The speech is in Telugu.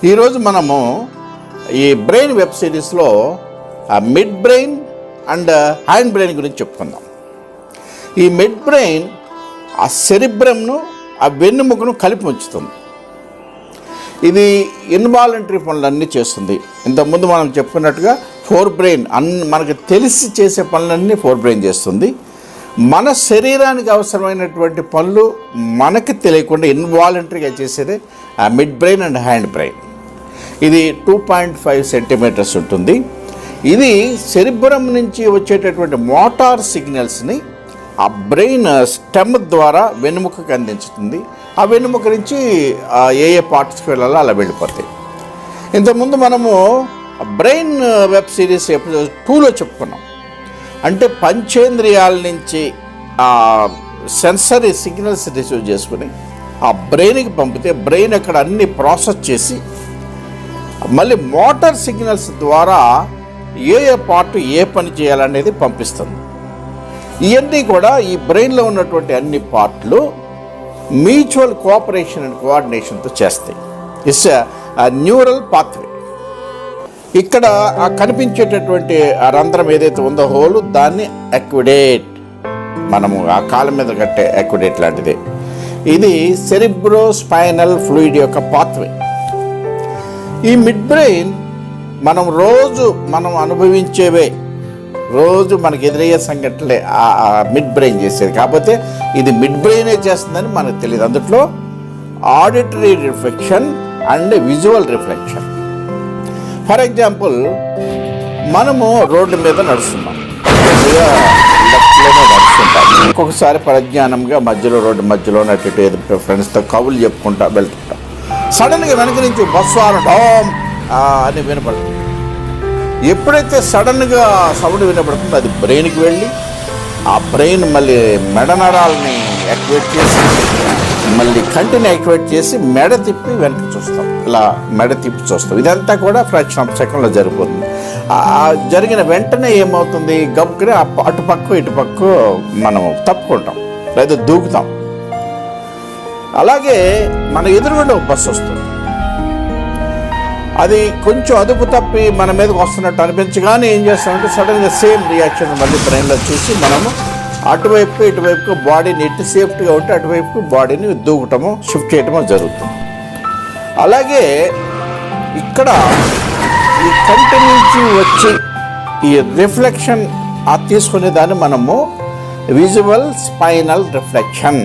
ఈరోజు మనము ఈ బ్రెయిన్ వెబ్ సిరీస్లో mid brain and hand brain గురించి చెప్పుకుందాం. ఈ మిడ్ బ్రెయిన్ ఆ సెరిబ్రమ్ను ఆ వెన్నుముకను కలిపి ఉంచుతుంది. ఇది ఇన్వాలంటరీ పనులన్నీ చేస్తుంది. ఇంతకుముందు మనం చెప్పుకున్నట్టుగా ఫోర్ బ్రెయిన్ మనకు తెలిసి చేసే పనులన్నీ ఫోర్ బ్రెయిన్ చేస్తుంది. మన శరీరానికి అవసరమైనటువంటి పనులు మనకి తెలియకుండా ఇన్వాలంటరీగా చేసేదే ఆ mid brain and hand brain. ఇది 2.5 సెంటీమీటర్స్ ఉంటుంది. ఇది సెరిబ్రమ్ నుంచి వచ్చేటటువంటి మోటార్ సిగ్నల్స్ని ఆ బ్రెయిన్ స్టెమ్ ద్వారా వెన్నుముకకి అందించుతుంది. ఆ వెన్నుముక నుంచి ఏ పార్ట్స్కి వెళ్ళాలో అలా వెళ్ళిపోతాయి. ఇంతకుముందు మనము బ్రెయిన్ వెబ్ సిరీస్ ఎపిసోడ్ 2లో చెప్పుకున్నాం. అంటే పంచేంద్రియాల నుంచి సెన్సరీ సిగ్నల్స్ రిసీవ్ చేసుకుని ఆ బ్రెయిన్కి పంపితే బ్రెయిన్ అక్కడ అన్ని ప్రాసెస్ చేసి మళ్ళీ మోటార్ సిగ్నల్స్ ద్వారా ఏ పార్ట్ ఏ పని చేయాలనేది పంపిస్తుంది. ఇవన్నీ కూడా ఈ బ్రెయిన్లో ఉన్నటువంటి అన్ని పార్ట్లు మ్యూచువల్ కోఆపరేషన్ అండ్ కోఆర్డినేషన్తో చేస్తాయి. It's neural pathway. ఇక్కడ కనిపించేటటువంటి ఆ రంధ్రం ఏదైతే ఉందో హోలు, దాన్ని అక్విడేట్, మనము ఆ కాలం మీద కట్టే అక్విడేట్ లాంటిదే. ఇది సెరిబ్రో స్పైనల్ ఫ్లూయిడ్ యొక్క పాత్వే. ఈ మిడ్ బ్రెయిన్ మనం అనుభవించేవే, రోజు మనకు ఎదురయ్యే సంఘటనలే ఆ మిడ్ బ్రెయిన్ చేసేది. కాకపోతే ఇది మిడ్ బ్రెయినే చేస్తుందని మనకు తెలియదు. అందులో auditory reflection and visual reflection. For example, మనము రోడ్డు మీద నడుస్తున్నాం, లెఫ్ట్లోనే నడుస్తుంటాం. ఒక్కొక్కసారి పరిజ్ఞానంగా రోడ్డు మధ్యలో అటు ఫ్రెండ్స్తో కబుర్లు చెప్పుకుంటా వెళ్తుంటాం. సడన్గా వెనక నుంచి బస్సు డామ్ అని వినపడుతుంది. ఎప్పుడైతే సడన్గా సౌండ్ వినపడుతుందో అది బ్రెయిన్కి వెళ్ళి ఆ బ్రెయిన్ మళ్ళీ మెడ నరాలని యాక్టివేట్ చేసి మళ్ళీ కంటిని యాక్టివేట్ చేసి మెడ తిప్పి వెనక్కి చూస్తాం. ఇలా మెడ తిప్పి చూస్తాం. ఇదంతా కూడా ఫ్రాక్షన్ ఆఫ్ సెకండ్లో జరిగిపోతుంది. జరిగిన వెంటనే ఏమవుతుంది, గబుక్కుని అటుపక్క ఇటుపక్క మనం తప్పుకుంటాం లేదా దూకుతాం. అలాగే మన ఎదురుగుండా ఒక బస్సు వస్తుంది. అది కొంచెం అదుపు తప్పి మన మీదకి వస్తున్నట్టు అనిపించగానే ఏం చేస్తామంటే సడన్గా సేమ్ రియాక్షన్ మళ్ళీ బ్రెయిన్లో చూసి మనము అటువైపు ఇటువైపుకు బాడీని ఎటు సేఫ్టీగా ఉంటే అటువైపుకు బాడీని దూకటము షిఫ్ట్ చేయటమో జరుగుతుంది. అలాగే ఇక్కడ ఈ కంటి నుంచి వచ్చి ఈ రిఫ్లెక్షన్ తీసుకునే దాన్ని మనము విజువల్ స్పైనల్ రిఫ్లెక్షన్